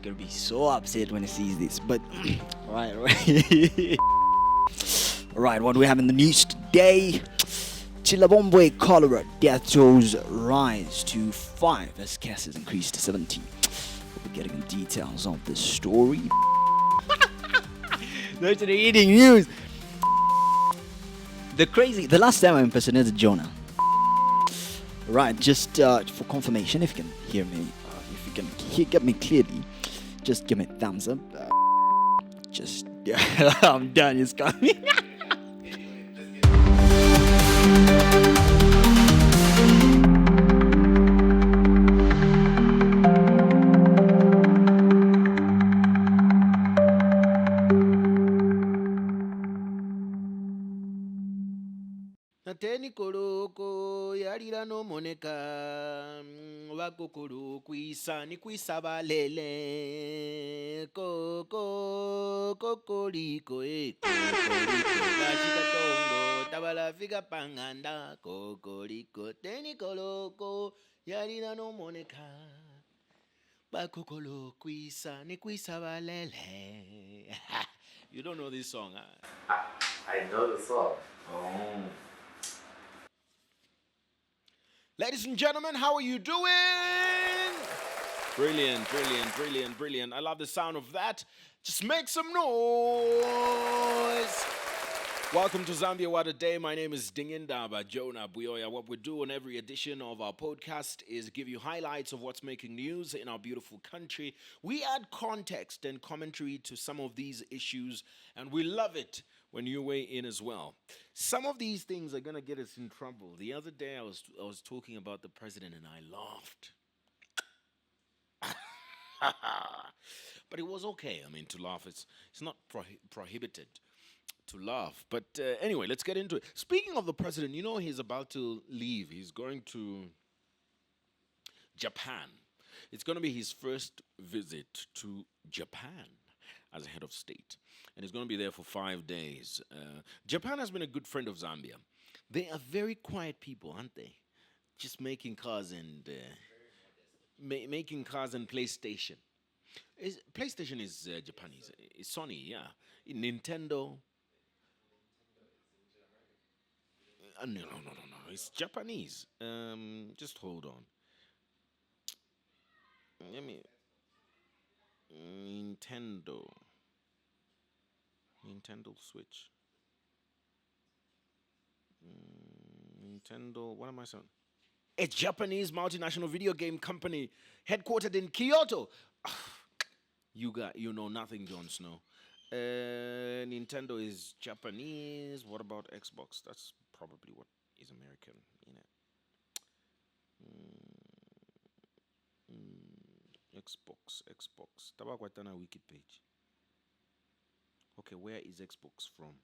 gonna be so upset when he sees this. But right. Alright, what do we have in the news today? Chilabombwe cholera death tolls rise to 5 as cases increase to 70. We'll be getting the details of the story. Those are the eating news. The last time I impersonated Jonah. Right, just for confirmation, if you can hear me, if you can get me clearly, just give me a thumbs up. I'm done, it's coming. Nateni koloko yalira no moneka bakokolo kwisa ni kwisa balele koko kokoliko kokoliko bashika tongo tabala fika panganda kokoliko teni koloko yalira no moneka bakokolo kwisa ni kwisa balele. You don't know this song, huh? I know the song. Oh. Ladies and gentlemen, how are you doing? Brilliant, brilliant, brilliant, brilliant. I love the sound of that. Just make some noise. Welcome to Zambia, what a day. My name is Dingindaba Jonah Buyoya. What we do on every edition of our podcast is give you highlights of what's making news in our beautiful country. We add context and commentary to some of these issues, and we love it when you weigh in as well. Some of these things are going to get us in trouble. The other day I was talking about the president and I laughed. But it was okay. I mean, to laugh, it's not prohibited to laugh. But anyway, let's get into it. Speaking of the president, you know he's about to leave. He's going to Japan. It's going to be his first visit to Japan as a head of state. And he's going to be there for 5 days. Japan has been a good friend of Zambia. They are very quiet people, aren't they? Just making cars and PlayStation. PlayStation is Japanese. It's Sony, yeah. Nintendo. No. It's Japanese. Just hold on. Let me. Nintendo Switch. Nintendo. What am I saying? A Japanese multinational video game company headquartered in Kyoto. You know nothing, Jon Snow. Nintendo is Japanese. What about Xbox? That's probably what is American in it. Xbox. Tabakwatana wiki page. Okay, where is Xbox from?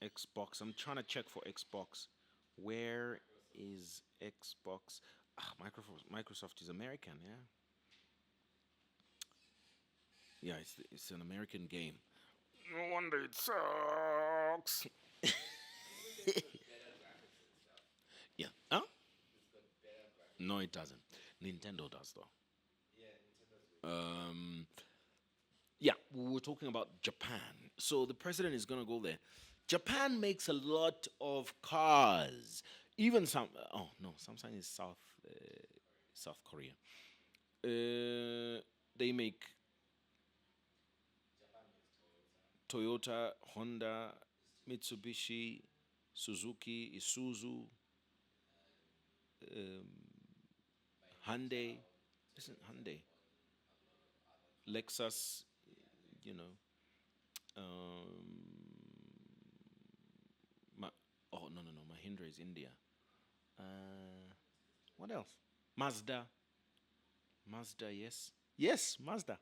Xbox. I'm trying to check for Xbox. Where is Xbox? Microsoft is American, yeah. Yeah, it's an American game. No wonder it sucks. Yeah. Huh? No, it doesn't. Nintendo does though. Yeah, we were talking about Japan. So the president is gonna go there. Japan makes a lot of cars. Even some. Oh no, Samsung is South Korea. They make Toyota, Honda, Mitsubishi, Suzuki, Isuzu, Hyundai. Listen, Hyundai. Lexus, you know. No. Mahindra is India. What else? Mazda, yes. Yes, Mazda.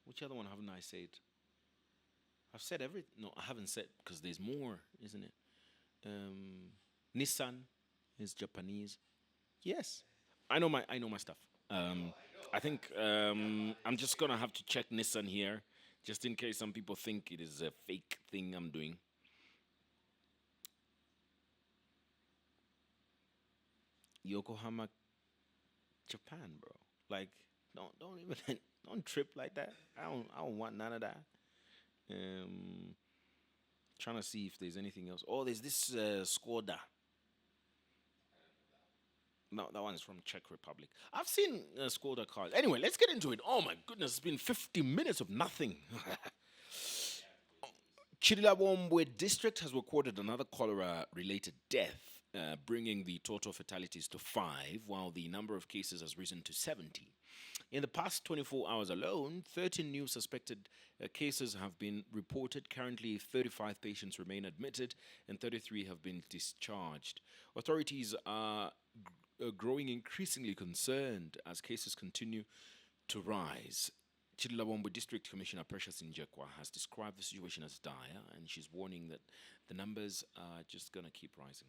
Which other one haven't I said? I've said everything. No, I haven't said because there's more, isn't it? Nissan is Japanese. Yes, I know my stuff. I think I'm just gonna have to check Nissan here, just in case some people think it is a fake thing I'm doing. Yokohama Japan, bro. Like, don't even don't trip like that. I don't want none of that. Trying to see if there's anything else. Oh, there's this Skoda. No, that one is from Czech Republic. I've seen Skoda cars. Anyway, let's get into it. Oh my goodness, it's been 50 minutes of nothing. Chilabomwe district has recorded another cholera-related death, bringing the total fatalities to 5, while the number of cases has risen to 70. In the past 24 hours alone, 13 new suspected cases have been reported. Currently, 35 patients remain admitted and 33 have been discharged. Authorities are growing increasingly concerned as cases continue to rise. Chilabomwe District Commissioner Precious Njekwa has described the situation as dire, and she's warning that the numbers are just going to keep rising.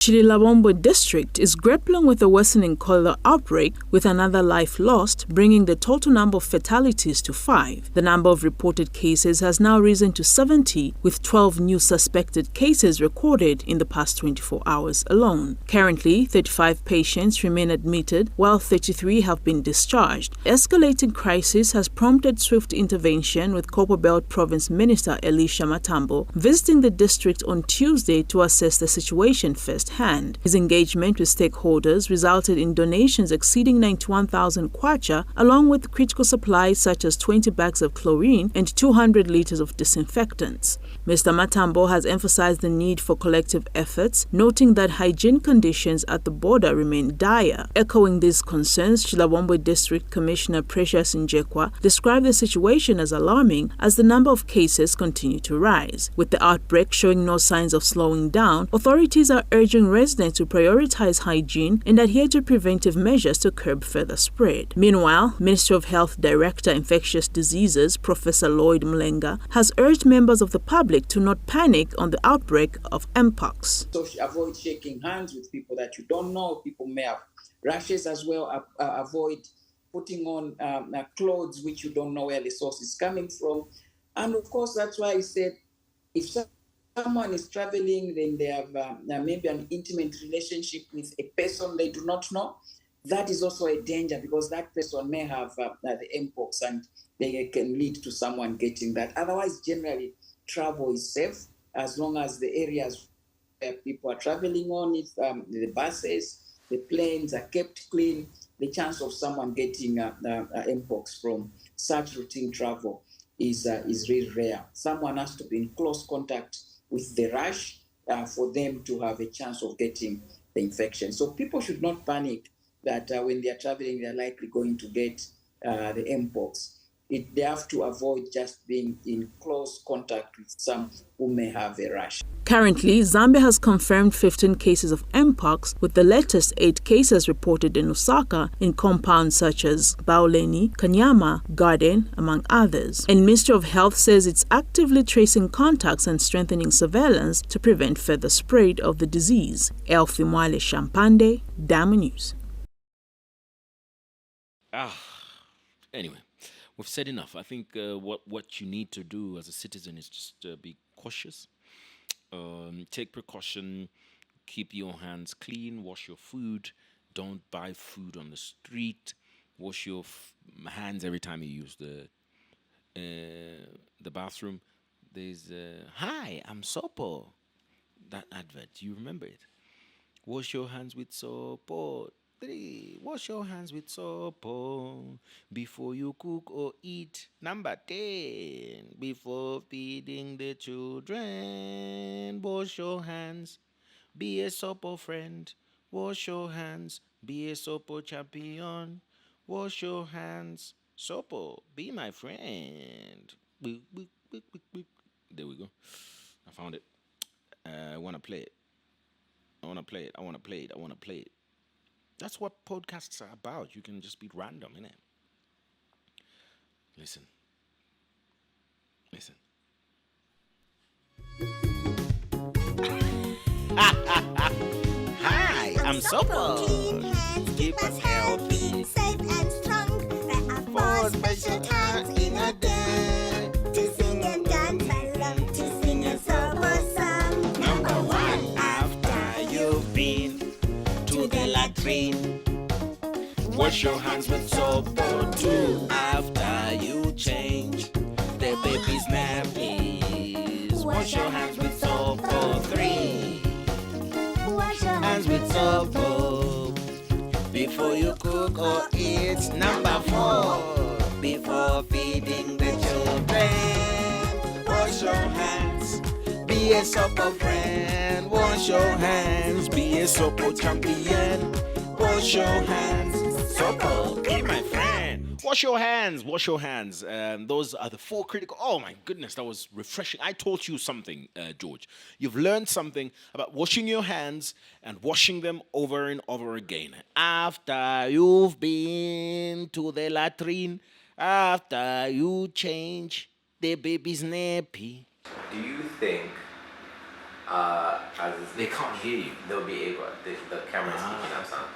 Chilabomwe district is grappling with a worsening cholera outbreak, with another life lost, bringing the total number of fatalities to 5. The number of reported cases has now risen to 70, with 12 new suspected cases recorded in the past 24 hours alone. Currently, 35 patients remain admitted, while 33 have been discharged. Escalating crisis has prompted swift intervention, with Copperbelt Province Minister Elisha Matambo visiting the district on Tuesday to assess the situation firsthand. His engagement with stakeholders resulted in donations exceeding 91,000 kwacha, along with critical supplies such as 20 bags of chlorine and 200 liters of disinfectants. Mr. Matambo has emphasized the need for collective efforts, noting that hygiene conditions at the border remain dire. Echoing these concerns, Chilabomwe District Commissioner Precious Njekwa described the situation as alarming as the number of cases continue to rise. With the outbreak showing no signs of slowing down, authorities are urging residents to prioritize hygiene and adhere to preventive measures to curb further spread. Meanwhile, Ministry of Health Director Infectious Diseases Professor Lloyd Mlenga has urged members of the public to not panic on the outbreak of Mpox. So avoid shaking hands with people that you don't know. People may have rashes as well. Avoid putting on clothes which you don't know where the source is coming from. And of course, that's why I said, if someone is traveling, then they have maybe an intimate relationship with a person they do not know. That is also a danger, because that person may have the Mpox and they can lead to someone getting that. Otherwise, generally, travel is safe as long as the areas where people are traveling on it, the buses, the planes are kept clean. The chance of someone getting Mpox from such routine travel is really rare. Someone has to be in close contact with the rash for them to have a chance of getting the infection. So people should not panic that when they are traveling, they're likely going to get the Mpox. They have to avoid just being in close contact with some who may have a rash. Currently, Zambia has confirmed 15 cases of Mpox, with the latest 8 cases reported in Lusaka in compounds such as Bauleni, Kanyama, Garden, among others. And Ministry of Health says it's actively tracing contacts and strengthening surveillance to prevent further spread of the disease. Elfie Mwale Shampande, Diamond News. Anyway, we've said enough. I think what you need to do as a citizen is just be cautious. Take precaution, keep your hands clean, wash your food, don't buy food on the street, wash your hands every time you use the bathroom. There's hi, I'm Sopo. That advert, do you remember it? Wash your hands with Sopo. 3. Wash your hands with soap before you cook or eat. Number 10. Before feeding the children, wash your hands. Be a sopo friend. Wash your hands. Be a sopo champion. Wash your hands. Sopo, be my friend. There we go. I found it. I want to play it. I want to play it. That's what podcasts are about. You can just be random, innit? Listen. Hi, I'm Sopo. Keep us healthy, safe and strong. There are 4 special times in a day to sing and dance. I love to sing a Sopo song. Number 1, after you've been to the latrine. Wash your hands with soap or two after you change the baby's nappies. Wash your hands with soap or three. Wash your Hands with soap before you cook or eat. Number 4, before feeding the children. Wash your hands, be a supper friend. Wash your hands, be a supper champion. Wash your hands, supper, be my friend. Wash your hands, wash your hands. Those are the 4 critical. Oh my goodness, that was refreshing. I taught you something, George. You've learned something about washing your hands and washing them over and over again. After you've been to the latrine, after you change the baby's nappy. Do you think, as They can't hear you. they'll be able, the camera's picking up sound.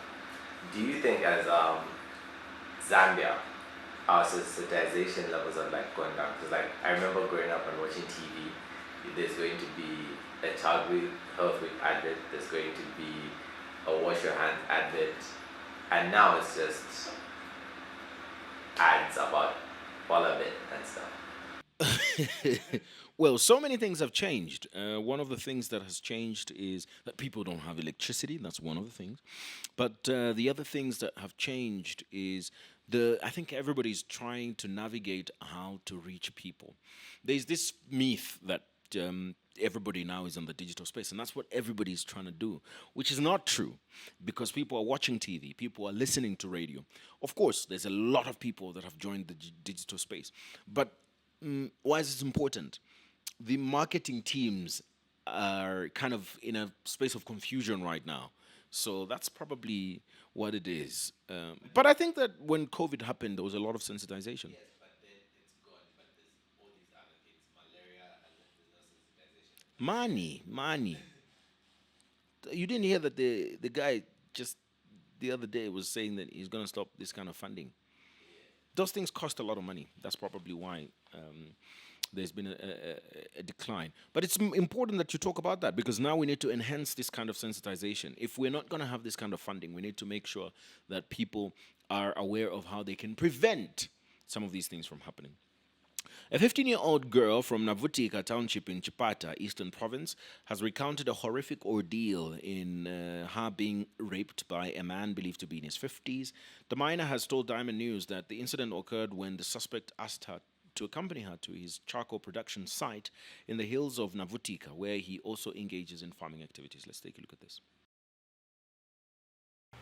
Do you think as Zambia, our sensitization levels are like going down? Because like I remember growing up and watching TV, there's going to be a child with health week advert, there's going to be a wash your hands advert, and now it's just ads about all of it and stuff. Well, so many things have changed. One of the things that has changed is that people don't have electricity. That's one of the things. But the other things that have changed is I think everybody's trying to navigate how to reach people. There's this myth that everybody now is on the digital space, and that's what everybody's trying to do, which is not true, because people are watching TV, people are listening to radio. Of course, there's a lot of people that have joined the digital space. But why is this important? The marketing teams are kind of in a space of confusion right now. So that's probably what it is. But I think that when COVID happened, there was a lot of sensitization. Money. You didn't hear that the guy just the other day was saying that he's going to stop this kind of funding. Those things cost a lot of money. That's probably why there's been a decline. But it's important that you talk about that, because now we need to enhance this kind of sensitization. If we're not going to have this kind of funding, we need to make sure that people are aware of how they can prevent some of these things from happening. A 15-year-old girl from Navutika township in Chipata, Eastern Province, has recounted a horrific ordeal in her being raped by a man believed to be in his 50s. The minor has told Diamond News that the incident occurred when the suspect asked her to accompany her to his charcoal production site in the hills of Navutika, where he also engages in farming activities. Let's take a look at this.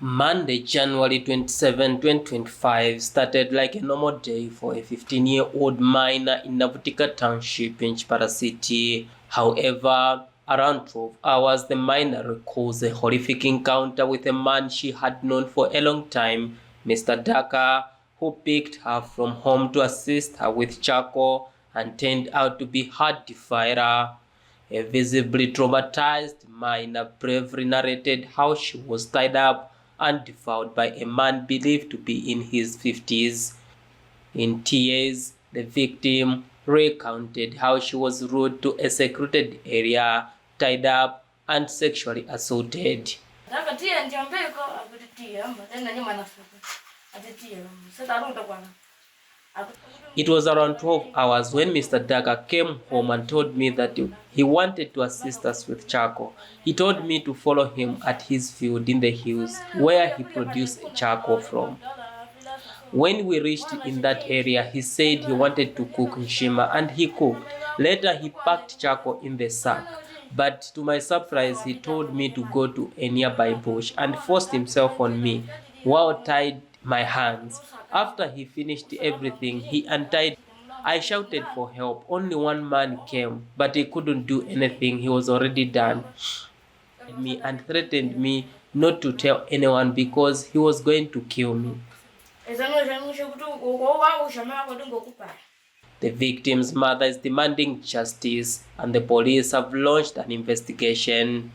Monday, January 27, 2025 started like a normal day for a 15-year-old minor in Navutika Township in Chipata City. However, around 12 hours, the minor recalls a horrific encounter with a man she had known for a long time, Mr. Daka, who picked her from home to assist her with charcoal and turned out to be her defiler. A visibly traumatized minor bravely narrated how she was tied up and defiled by a man believed to be in his 50s. In tears, the victim recounted how she was ruled to a secluded area, tied up, and sexually assaulted. It was around 12 hours when Mr. Daka came home and told me that he wanted to assist us with charcoal. He told me to follow him at his field in the hills where he produced charcoal from. When we reached in that area, he said he wanted to cook nshima, and he cooked. Later, he packed charcoal in the sack. But to my surprise, he told me to go to a nearby bush and forced himself on me while tied my hands. After he finished everything, he untied. I shouted for help. Only one man came, but he couldn't do anything. He was already done. Me and threatened me not to tell anyone because he was going to kill me. The victim's mother is demanding justice, and the police have launched an investigation.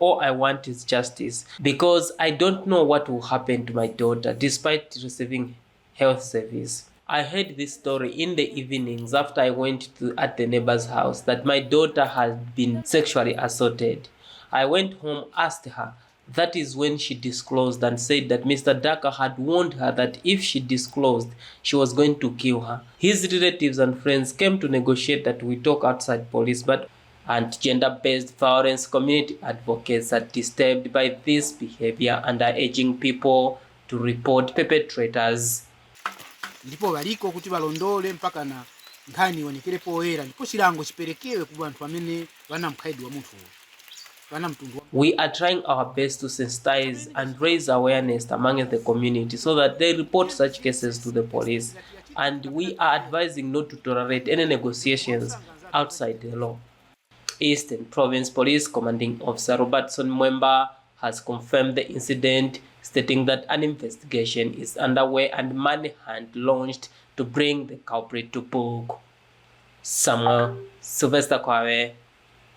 All I want is justice, because I don't know what will happen to my daughter despite receiving health service. I heard this story in the evenings after I went at the neighbor's house that my daughter had been sexually assaulted. I went home, asked her. That is when she disclosed and said that Mr. Daka had warned her that if she disclosed, she was going to kill her. His relatives and friends came to negotiate that we talk outside police, but and gender-based violence community advocates are disturbed by this behavior and are urging people to report perpetrators. Ndipo baliko kuti balondole mpaka na nkhani ionekere poera ndipo chilango chiperekewe ku bantu amene bana mkhaidi wa munthu. We are trying our best to sensitize and raise awareness among the community so that they report such cases to the police, and we are advising not to tolerate any negotiations outside the law. Eastern Province Police Commanding Officer Robertson Mwemba has confirmed the incident, stating that an investigation is underway and manhunt launched to bring the culprit to book. Samuel Sylvester Kwawe,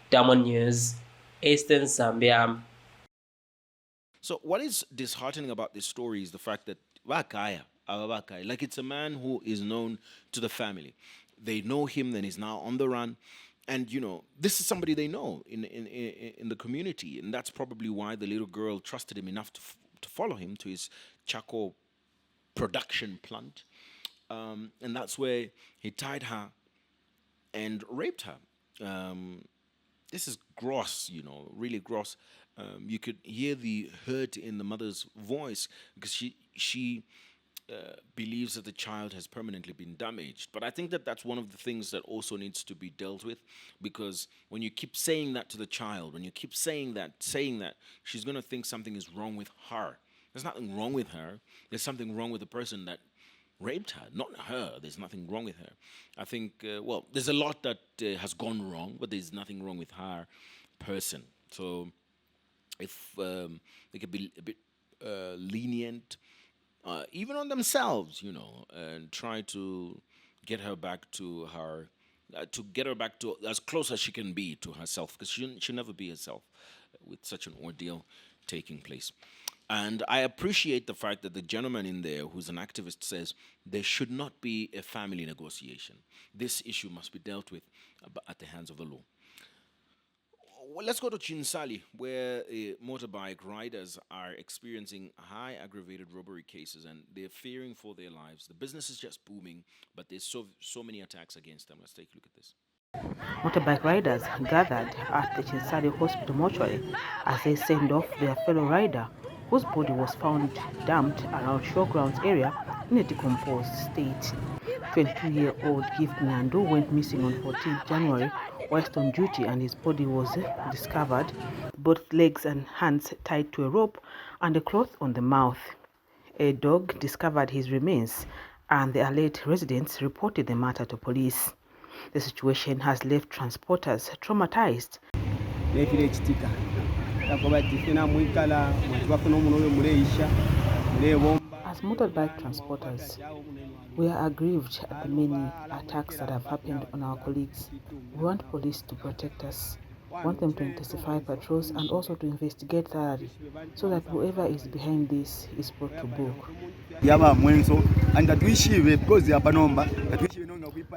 Diamond News, Eastern Zambia. So what is disheartening about this story is the fact that like it's a man who is known to the family. They know him, then he's now on the run. And, this is somebody they know in the community. And that's probably why the little girl trusted him enough to follow him to his charcoal production plant. And that's where he tied her and raped her. This is gross, really gross. You could hear the hurt in the mother's voice because she believes that the child has permanently been damaged. But I think that that's one of the things that also needs to be dealt with, because when you keep saying that to the child, when you keep saying that, she's going to think something is wrong with her. There's nothing wrong with her. There's something wrong with the person that raped her, not her. There's nothing wrong with her. I think, there's a lot that has gone wrong, but there's nothing wrong with her person. So if they could be a bit lenient, even on themselves, and try to get her back to her, as close as she can be to herself, because she'll never be herself with such an ordeal taking place. And I appreciate the fact that the gentleman in there, who's an activist, says there should not be a family negotiation. This issue must be dealt with at the hands of the law. Well, let's go to Chinsali, where motorbike riders are experiencing high aggravated robbery cases and they're fearing for their lives. The business is just booming, but there's so many attacks against them. Let's take a look at this. Motorbike riders gathered at the Chinsali hospital mortuary as they send off their fellow rider, whose body was found dumped around showgrounds area in a decomposed state. 22-year-old Gift Nyandu went missing on 14th January whilst on duty, and his body was discovered, both legs and hands tied to a rope and a cloth on the mouth. A dog discovered his remains, and the alert residents reported the matter to police. The situation has left transporters traumatized. As motorbike transporters, we are aggrieved at the many attacks that have happened on our colleagues. We want police to protect us. We want them to intensify patrols and also to investigate thoroughly so that whoever is behind this is brought to book.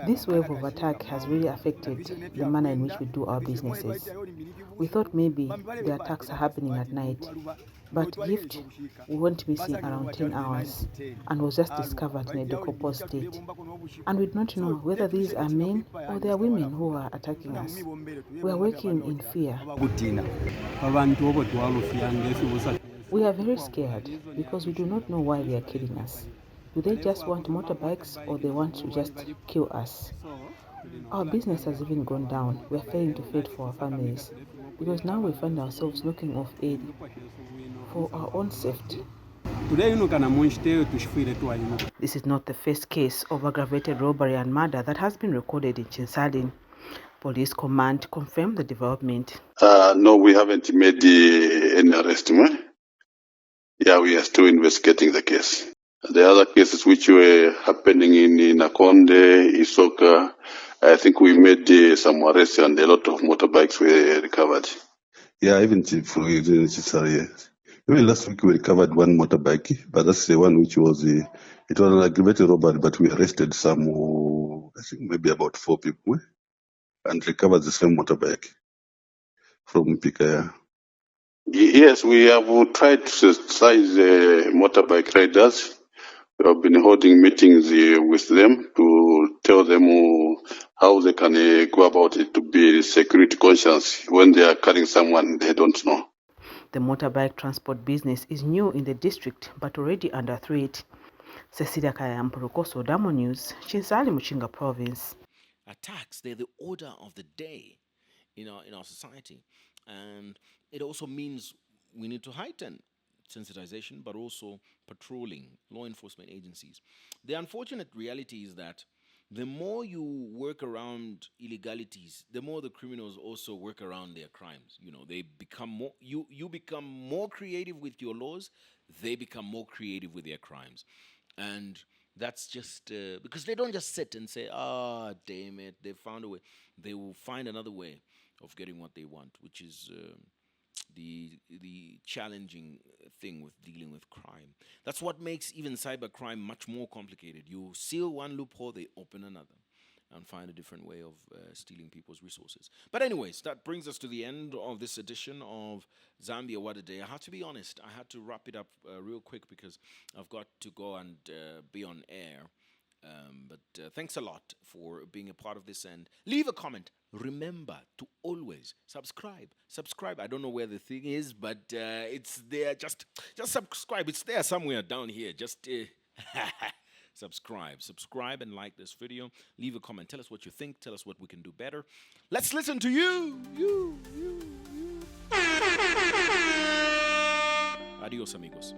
This wave of attack has really affected the manner in which we do our businesses. We thought maybe the attacks are happening at night, but Gift went missing around 10 hours and was just discovered in a decomposed state. And we do not know whether these are men or they are women who are attacking us. We are working in fear. We are very scared because we do not know why they are killing us. Do they just want motorbikes or they want to just kill us? Our business has even gone down. We are failing to feed for our families because now we find ourselves looking of aid for our own safety. This is not the first case of aggravated robbery and murder that has been recorded in Chinsali. Police command confirmed the development. No, we haven't made any arrest. Yeah, we are still investigating the case. The other cases which were happening in Nakonde, Isoka, I think we made some arrests and a lot of motorbikes were recovered. Yeah, even for Chinsali. Even last week we recovered one motorbike, but that's the one which was It was an aggravated robbery, but we arrested some, I think maybe about 4 people, and recovered the same motorbike from Pikaya. Yes, we have tried to sensitize motorbike riders. We have been holding meetings with them to tell them how they can go about it to be security conscious when they are carrying someone they don't know. The motorbike transport business is new in the district but already under threat. Cecilia Kayampurukoso, Damo News, Chinsali, Muchinga Province. Attacks, they're the order of the day in our society. And it also means we need to heighten sensitization, but also patrolling law enforcement agencies. The unfortunate reality is that the more you work around illegalities, the more the criminals also work around their crimes. They become more, you become more creative with your laws, they become more creative with their crimes. And that's just because they don't just sit and say, damn it, they found a way. They will find another way of getting what they want, which is the challenging thing with dealing with crime. That's what makes even cybercrime much more complicated. You seal one loophole, they open another and find a different way of stealing people's resources. But anyways, that brings us to the end of this edition of Zambia What a Day. I have to be honest, I had to wrap it up real quick because I've got to go and be on air. But thanks a lot for being a part of this, and leave a comment. Remember to always subscribe. I don't know where the thing is, but it's there. Just subscribe. It's there somewhere down here. Just subscribe and like this video. Leave a comment. Tell us what you think. Tell us what we can do better. Let's listen to you. Adios, amigos.